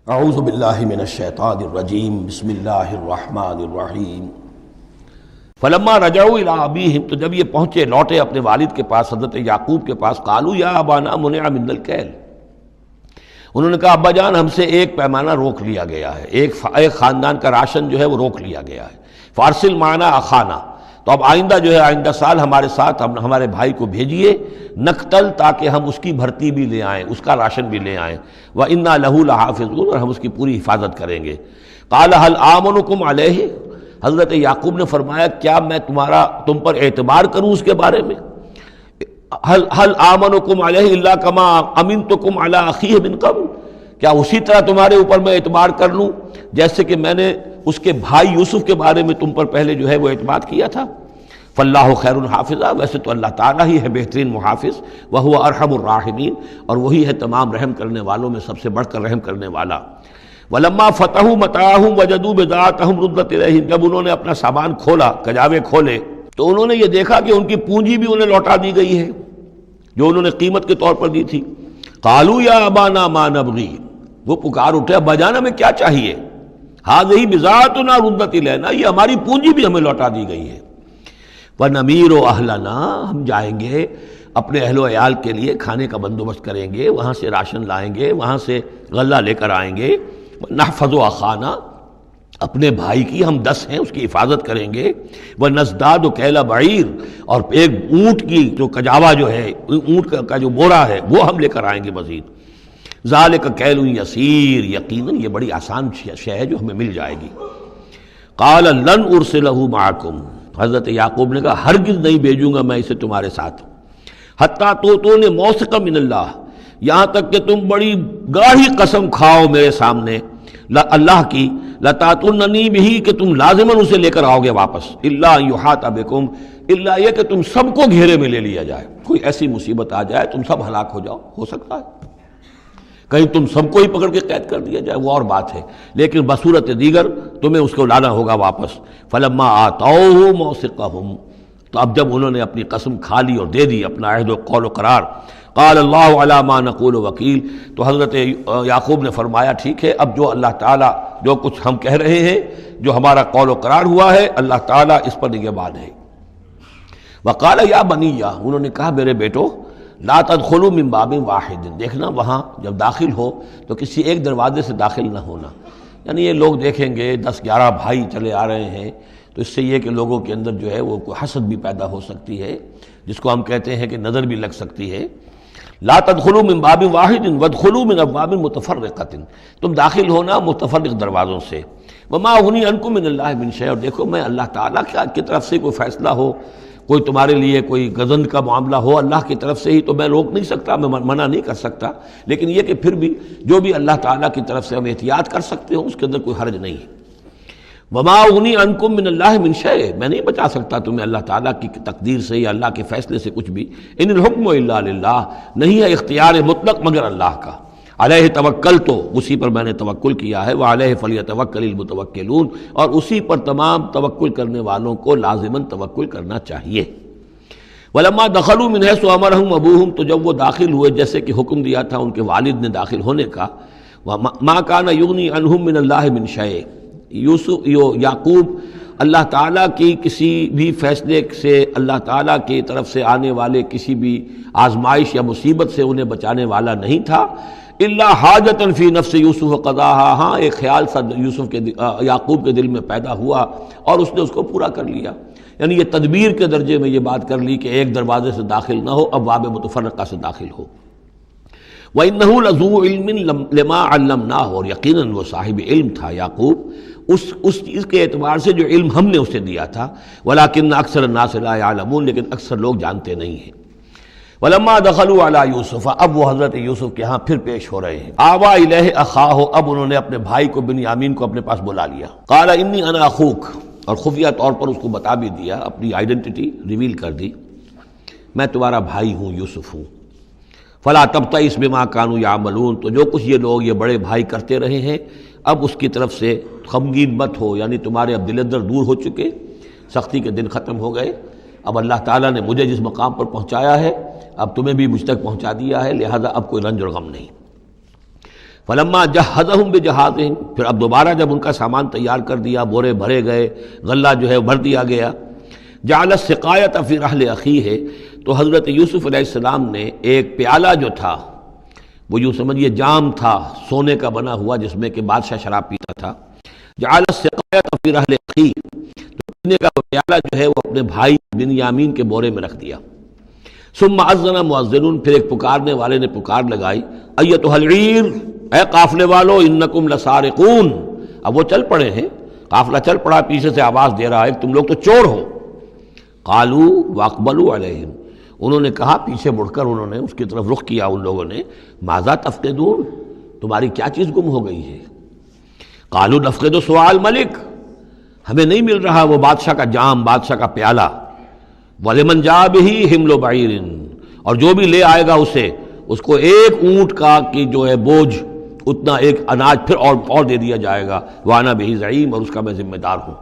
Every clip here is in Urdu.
اعوذ باللہ من الشیطان الرجیم بسم اللہ الرحمن الرحیم فلما رجعوا الی ابیہم، تو جب یہ پہنچے لوٹے اپنے والد کے پاس، حضرت یعقوب کے پاس، قالوا یا ابانا منع منا الکیل، انہوں نے کہا ابا جان ہم سے ایک پیمانہ روک لیا گیا ہے، ایک خاندان کا راشن جو ہے وہ روک لیا گیا ہے، فارسل معنا اخانا، تو اب آئندہ جو ہے آئندہ سال ہمارے ساتھ ہمارے بھائی کو بھیجیے، نقتل، تاکہ ہم اس کی بھرتی بھی لے آئیں، اس کا راشن بھی لے آئیں، وَإِنَّا لَهُ لَحَافِظُونَ، اور ہم اس کی پوری حفاظت کریں گے۔ قَالَ هَلْ آمَنُكُمْ عَلَيْهِ، حضرت یعقوب نے فرمایا کیا میں تم پر اعتبار کروں اس کے بارے میں؟ هَلْ آمَنُكُمْ عَلَيْهِ إِلَّا كَمَا أَمِنْتُكُمْ عَلَىٰ أَخِيهِ مِنْ قَبْلُ، کیا اسی طرح تمہارے اوپر میں اعتبار کر لوں جیسے کہ میں نے اس کے بھائی یوسف کے بارے میں تم پر پہلے جو ہے وہ اعتماد کیا تھا؟ فاللہ خیر حافظہ، ویسے تو اللہ تعالیٰ ہی ہے بہترین محافظ، وہو ارحم الراحمین، اور وہی ہے تمام رحم کرنے والوں میں سب سے بڑھ کر رحم کرنے والا۔ ولما فتحوا متاعهم وجدوا بضاعتهم ردت الیہم، جب انہوں نے اپنا سامان کھولا، کجاوے کھولے، تو انہوں نے یہ دیکھا کہ ان کی پونجی بھی انہیں لوٹا دی گئی ہے جو انہوں نے قیمت کے طور پر دی تھی۔ قالوا یا ابانا ما نبغی، وہ پکار اٹھے ابا جان ہمیں کیا چاہیے؟ ہذہ بضاعتنا ردت الینا، یہ ہماری پونجی بھی ہمیں لوٹا دی گئی ہے۔ وَنَمِيرُ أَهْلَنَا، ہم جائیں گے اپنے اہل و عیال کے لیے کھانے کا بندوبست کریں گے، وہاں سے راشن لائیں گے، وہاں سے غلہ لے کر آئیں گے۔ نَحْفَظُ أَخَانَا، اپنے بھائی کی ہم 10 ہیں اس کی حفاظت کریں گے۔ وَنَزْدَادُ كَيْلَ بَعِيرٍ، اور ایک اونٹ کی جو کجاوا جو ہے، اونٹ کا جو بورا ہے وہ ہم لے کر آئیں گے مزید۔ ذَلِكَ كَيْلٌ يَسِيرٌ، یقیناً یہ بڑی آسان شے ہے جو ہمیں مل جائے گی۔ قَالَ لَنْ أُرْسِلَهُ مَعَكُمْ، حضرت یعقوب نے کہا ہرگز نہیں بھیجوں گا میں اسے تمہارے ساتھ، حتیٰ تو نے موثقا من اللہ، یہاں تک کہ تم بڑی گاڑھی قسم کھاؤ میرے سامنے اللہ کی، لتاتوننی بہ، کہ تم لازماً اسے لے کر آؤ گے واپس، الا ان یحاط بکم، الا یہ کہ تم سب کو گھیرے میں لے لیا جائے، کوئی ایسی مصیبت آ جائے تم سب ہلاک ہو جاؤ، ہو سکتا ہے کہیں تم سب کو ہی پکڑ کے قید کر دیا جائے، وہ اور بات ہے، لیکن بصورت دیگر تمہیں اس کو لانا ہوگا واپس۔ فلما آتوہ موثقہم، تو اب جب انہوں نے اپنی قسم کھا لی اور دے دی اپنا عہد و قول و قرار، قال اللہ علی ما نقول وکیل، تو حضرت یعقوب نے فرمایا ٹھیک ہے، اب جو اللہ تعالیٰ جو کچھ ہم کہہ رہے ہیں، جو ہمارا قول و قرار ہوا ہے، اللہ تعالیٰ اس پر نگہبان ہے۔ وقال یا بنی، انہوں نے کہا میرے بیٹو، لا تدخلوا من باب واحد، دیکھنا وہاں جب داخل ہو تو کسی ایک دروازے سے داخل نہ ہونا، یعنی یہ لوگ دیکھیں گے 10-11 بھائی چلے آ رہے ہیں، تو اس سے یہ کہ لوگوں کے اندر جو ہے وہ کوئی حسد بھی پیدا ہو سکتی ہے، جس کو ہم کہتے ہیں کہ نظر بھی لگ سکتی ہے۔ لا تدخلوا من باب واحد وادخلوا من ابواب متفرقۃ، تم داخل ہونا متفرق دروازوں سے۔ وما اغنی عنکم من اللہ من شیء، اور دیکھو میں اللہ تعالیٰ کی طرف سے کوئی فیصلہ ہو، کوئی تمہارے لیے کوئی غضب کا معاملہ ہو اللہ کی طرف سے ہی، تو میں روک نہیں سکتا، میں منع نہیں کر سکتا، لیکن یہ کہ پھر بھی جو بھی اللہ تعالیٰ کی طرف سے ہم احتیاط کر سکتے ہوں اس کے اندر کوئی حرج نہیں ہے۔ وما اغنی عنکم من اللہ من شیء، میں نہیں بچا سکتا تمہیں اللہ تعالیٰ کی تقدیر سے یا اللہ کے فیصلے سے کچھ بھی۔ ان الحکم الا للہ، نہیں ہے اختیار مطلق مگر اللہ کا۔ علیہ توکلت، اسی پر میں نے توکل کیا ہے، وعلیہ فلیتوکل المتوکلون، اور اسی پر تمام توکل کرنے والوں کو لازماً توکل کرنا چاہیے۔ ولما دخلوا من حیث امرهم ابوهم، تو جب وہ داخل ہوئے جیسے کہ حکم دیا تھا ان کے والد نے داخل ہونے کا، ما كان یغنی عنهم من اللہ من شیء، یعقوب اللہ تعالیٰ کی کسی بھی فیصلے سے، اللہ تعالیٰ کی طرف سے آنے والے کسی بھی آزمائش یا مصیبت سے انہیں بچانے والا نہیں تھا، الا حاجۃ فی نفس یوسف قضاها، ہاں ایک خیال سا یعقوب کے دل میں پیدا ہوا اور اس نے اس کو پورا کر لیا، یعنی یہ تدبیر کے درجے میں یہ بات کر لی کہ ایک دروازے سے داخل نہ ہو، ابواب متفرقہ سے داخل ہو۔ وَإِنَّهُ لَذُو عِلْمٍ لِمَا عَلَّمْنَاهُ، اور یقیناً وہ صاحب علم تھا یعقوب اس چیز کے اعتبار سے جو علم ہم نے اسے دیا تھا، وَلَٰكِنَّ أَكْثَرَ النَّاسِ لَا يَعْلَمُونَ، لیکن اکثر لوگ جانتے نہیں ہیں۔ وَلَمَّا دَخَلُوا عَلَىٰ يُوسُفَ، اب وہ حضرت یوسف کے ہاں پھر پیش ہو رہے ہیں۔ آوَىٰ إِلَيْهِ أَخَاهُ، اب انہوں نے اپنے بھائی کو بنیامین کو اپنے پاس بلا لیا۔ قَالَ إِنِّي أَنَا أَخُوكَ، اور خفیہ طور پر اس کو بتا بھی دیا، اپنی آئیڈینٹی ریویل کر دی، میں تمہارا بھائی ہوں، یوسف ہوں۔ فلا تبتئس بما كانوا يعملون، تو جو کچھ یہ لوگ یہ بڑے بھائی کرتے رہے ہیں اب اس کی طرف سے غمگین مت ہو، یعنی تمہارے اب دل اندر دور ہو چکے، سختی کے دن ختم ہو گئے، اب اللہ تعالیٰ نے مجھے جس مقام پر پہنچایا ہے اب تمہیں بھی مجھ تک پہنچا دیا ہے، لہذا اب کوئی رنج اور غم نہیں۔ فلما جہزہم بجہازہم، پھر اب دوبارہ جب ان کا سامان تیار کر دیا، بورے بھرے گئے، غلہ جو ہے بھر دیا گیا، جعل السقایۃ فی رحل اخیہ، تو حضرت یوسف علیہ السلام نے ایک پیالہ جو تھا، وہ یوں سمجھیے جام تھا سونے کا بنا ہوا جس میں کہ بادشاہ شراب پیتا تھا، جعل السقایۃ فی رحل اخیہ، تو پینے کا وہ پیالہ جو ہے وہ اپنے بھائی بنیامین کے بورے میں رکھ دیا۔ ثم اذن مؤذن، پھر ایک پکارنے والے نے پکار لگائی، ایتھا العیر، اے قافلے والو، انکم لسارقون، اب وہ چل پڑے ہیں، قافلہ چل پڑا، پیچھے سے آواز دے رہا ہے تم لوگ تو چور ہو۔ قالوا واقبلوا علیہم، انہوں نے کہا، پیچھے مڑ کر انہوں نے اس کی طرف رخ کیا ان لوگوں نے، ماذا تفقدون، تمہاری کیا چیز گم ہو گئی ہے؟ قالوا نفقد سؤال ملک، ہمیں نہیں مل رہا وہ بادشاہ کا جام، بادشاہ کا پیالہ، وَلِمَنْ جَاءَ بِهِ حِمْلُ بَعِيرٍ، اور جو بھی لے آئے گا اسے، اس کو ایک اونٹ کا کی جو ہے بوجھ، اتنا ایک اناج پھر اور دے دیا جائے گا، وَأَنَا بِهِ زَعِيمٌ، اور اس کا میں ذمہ دار ہوں۔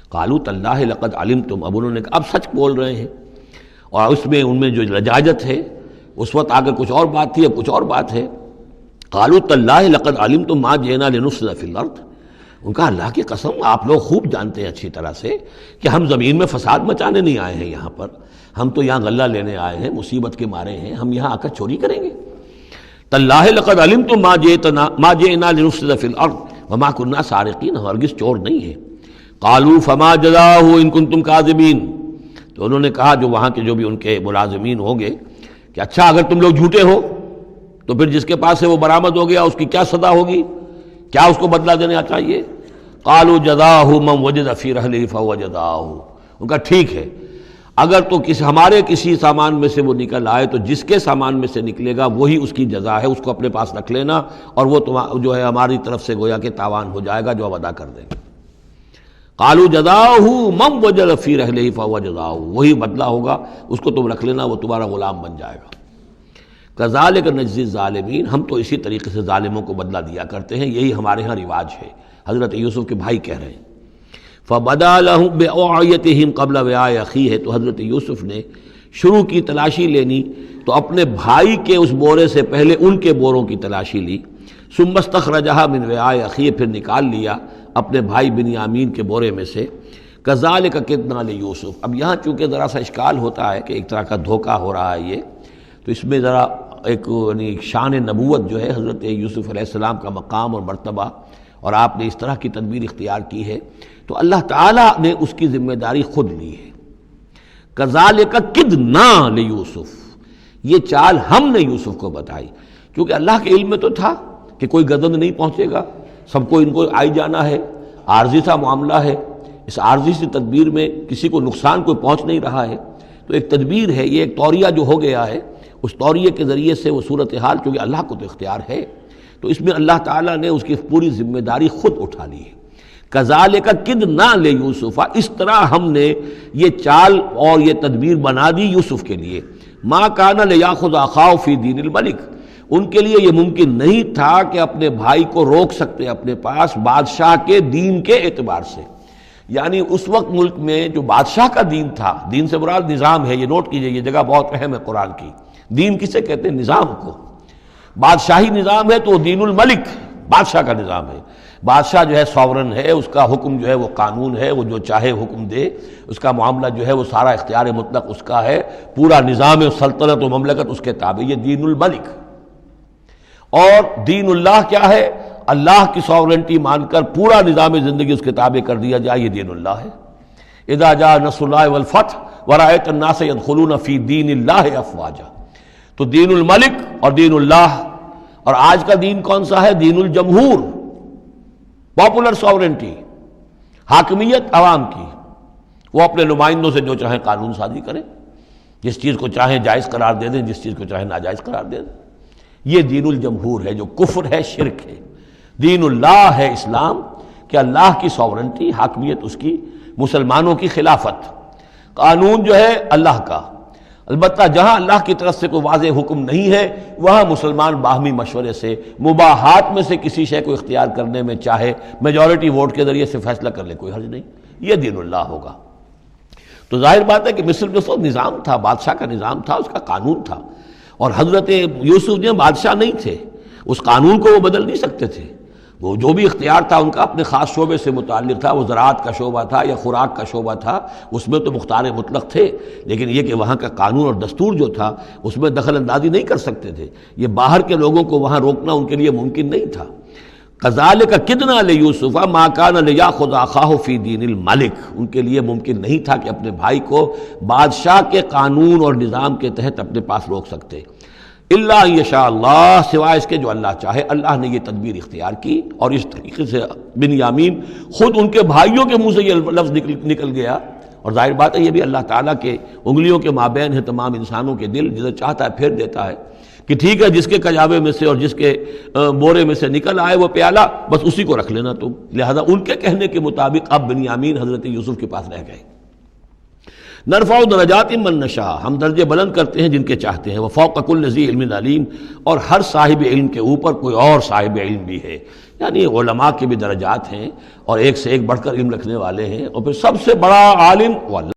قالوا تاللہ لقد علمتم، اب انہوں نے کہا اب سچ بول رہے ہیں، اور اس میں ان میں جو لجاجت ہے، اس وقت آگے کچھ اور بات تھی، اب کچھ اور بات ہے۔ قالوا تاللہ لقد علمتم ما جئنا لنفسد فی الارض، ان کا اللہ کی قسم آپ لوگ خوب جانتے ہیں اچھی طرح سے کہ ہم زمین میں فساد مچانے نہیں آئے ہیں، یہاں پر ہم تو یہاں غلہ لینے آئے ہیں، مصیبت کے مارے ہیں، ہم یہاں آ کر چوری کریں گے؟ تاللہ لقد علمتم ما جئنا لنفسد فی الارض وما كنا سارقین، ہرگز چور نہیں ہیں۔ قالوا فما جزاؤہ ان کنتم کاذبین، تو انہوں نے کہا جو وہاں کے جو بھی ان کے ملازمین ہوں گے کہ اچھا اگر تم لوگ جھوٹے ہو تو پھر جس کے پاس سے وہ برآمد ہو گیا اس کی کیا سزا ہوگی، کیا اس کو بدلہ دینا چاہیے؟ قالوا جزاؤہ من وجد فی رحلہ فہو جزاؤہ، ان کا ٹھیک ہے، اگر تو ہمارے کسی سامان میں سے وہ نکل آئے تو جس کے سامان میں سے نکلے گا وہی اس کی جزا ہے، اس کو اپنے پاس رکھ لینا، اور وہ جو ہے ہماری طرف سے گویا کہ تاوان ہو جائے گا جو ہم ادا کر دیں گے۔ قالوا جزاؤہ من وجد فی رحلہ فہو جزاؤہ، وہی بدلہ ہوگا، اس کو تم رکھ لینا، وہ تمہارا غلام بن جائے گا۔ کذالک نجزی الظالمین، ہم تو اسی طریقے سے ظالموں کو بدلہ دیا کرتے ہیں، یہی ہمارے ہاں رواج ہے۔ حضرت یوسف کے بھائی کہہ رہے ہیں فبدا لہم بأوعیتہم قبل وعاء اخیہ، تو حضرت یوسف نے شروع کی تلاشی لینی تو اپنے بھائی کے اس بورے سے پہلے ان کے بوروں کی تلاشی لی، ثم استخرجھا من وعاء اخیہ، پھر نکال لیا اپنے بھائی بنیامین کے بورے میں سے۔ کذالک کدنا لیوسف، اب یہاں چونکہ ذرا سا اشکال ہوتا ہے کہ ایک طرح کا دھوکہ ہو رہا ہے یہ، تو اس میں ذرا ایک یعنی شان نبوت جو ہے حضرت یوسف علیہ السلام کا مقام اور مرتبہ، اور آپ نے اس طرح کی تدبیر اختیار کی ہے تو اللہ تعالیٰ نے اس کی ذمہ داری خود لی ہے۔ کذالک کدنا لیوسف، یہ چال ہم نے یوسف کو بتائی، کیونکہ اللہ کے علم میں تو تھا کہ کوئی گزند نہیں پہنچے گا، سب کو ان کو آئی جانا ہے، عارضی سا معاملہ ہے، اس عارضی سی تدبیر میں کسی کو نقصان کوئی پہنچ نہیں رہا ہے، تو ایک تدبیر ہے، یہ ایک توریہ جو ہو گیا ہے، اس توریہ کے ذریعے سے وہ صورتحال، چونکہ اللہ کو تو اختیار ہے، تو اس میں اللہ تعالیٰ نے اس کی پوری ذمہ داری خود اٹھا لی ہے۔ کذالک کدنا لیوسف، اس طرح ہم نے یہ چال اور یہ تدبیر بنا دی یوسف کے لیے۔ ما کان لیاخذ اخاہ فی دین الملک، ان کے لیے یہ ممکن نہیں تھا کہ اپنے بھائی کو روک سکتے اپنے پاس بادشاہ کے دین کے اعتبار سے، یعنی اس وقت ملک میں جو بادشاہ کا دین تھا، دین سے مراد نظام ہے، یہ نوٹ کیجئے، یہ جگہ بہت اہم ہے قرآن کی۔ دین کسے کہتے ہیں؟ نظام کو۔ بادشاہی نظام ہے تو وہ دین الملک، بادشاہ کا نظام ہے، بادشاہ جو ہے ساورن ہے، اس کا حکم جو ہے وہ قانون ہے، وہ جو چاہے حکم دے، اس کا معاملہ جو ہے وہ سارا اختیار مطلق اس کا ہے، پورا نظام سلطنت و مملکت اس کے تابع، یہ دین الملک۔ اور دین اللہ کیا ہے؟ اللہ کی ساورنٹی مان کر پورا نظام زندگی اس کے تابع کر دیا جائے، یہ دین اللہ ہے۔ اذا جاء نصر اللہ والفتح ورأیت الناس يدخلون فی دین اللہ افواجا، تو دین الملک اور دین اللہ۔ اور آج کا دین کون سا ہے؟ دین الجمہور، پاپولر ساورنٹی، حاکمیت عوام کی، وہ اپنے نمائندوں سے جو چاہیں قانون سازی کریں، جس چیز کو چاہیں جائز قرار دے دیں، جس چیز کو چاہیں ناجائز قرار دے دیں، یہ دین الجمہور ہے، جو کفر ہے، شرک ہے۔ دین اللہ ہے اسلام، کہ اللہ کی ساورنٹی، حاکمیت اس کی، مسلمانوں کی خلافت، قانون جو ہے اللہ کا۔ البتہ جہاں اللہ کی طرف سے کوئی واضح حکم نہیں ہے وہاں مسلمان باہمی مشورے سے مباحات میں سے کسی شے کو اختیار کرنے میں چاہے میجورٹی ووٹ کے ذریعے سے فیصلہ کر لے، کوئی حرج نہیں، یہ دین اللہ ہوگا۔ تو ظاہر بات ہے کہ مصر میں سب نظام تھا، بادشاہ کا نظام تھا، اس کا قانون تھا، اور حضرت یوسف جو بادشاہ نہیں تھے، اس قانون کو وہ بدل نہیں سکتے تھے، وہ جو بھی اختیار تھا ان کا اپنے خاص شعبے سے متعلق تھا، وہ زراعت کا شعبہ تھا یا خوراک کا شعبہ تھا، اس میں تو مختار مطلق تھے، لیکن یہ کہ وہاں کا قانون اور دستور جو تھا اس میں دخل اندازی نہیں کر سکتے تھے، یہ باہر کے لوگوں کو وہاں روکنا ان کے لیے ممکن نہیں تھا۔ کذالک کدنا لیوسف ما کان لیاخذ اخاہ فی دین الملک، ان کے لیے ممکن نہیں تھا کہ اپنے بھائی کو بادشاہ کے قانون اور نظام کے تحت اپنے پاس روک سکتے، الا یشاء اللہ، سوائے اس کے جو اللہ چاہے۔ اللہ نے یہ تدبیر اختیار کی، اور اس طریقے سے بنیامین خود ان کے بھائیوں کے منہ سے یہ لفظ نکل گیا، اور ظاہر بات ہے یہ بھی اللہ تعالیٰ کے انگلیوں کے مابین ہے تمام انسانوں کے دل، جسے چاہتا ہے پھیر دیتا ہے کہ ٹھیک ہے جس کے کجاوے میں سے اور جس کے بورے میں سے نکل آئے وہ پیالہ، بس اسی کو رکھ لینا تم۔ لہذا ان کے کہنے کے مطابق اب بنیامین حضرت یوسف کے پاس رہ گئے۔ نرفع درجات من نشاء، ہم درجے بلند کرتے ہیں جن کے چاہتے ہیں، وفوق کل ذی علم علیم، اور ہر صاحب علم کے اوپر کوئی اور صاحب علم بھی ہے، یعنی علماء کے بھی درجات ہیں اور ایک سے ایک بڑھ کر علم رکھنے والے ہیں، اور پھر سب سے بڑا عالم وہ اللہ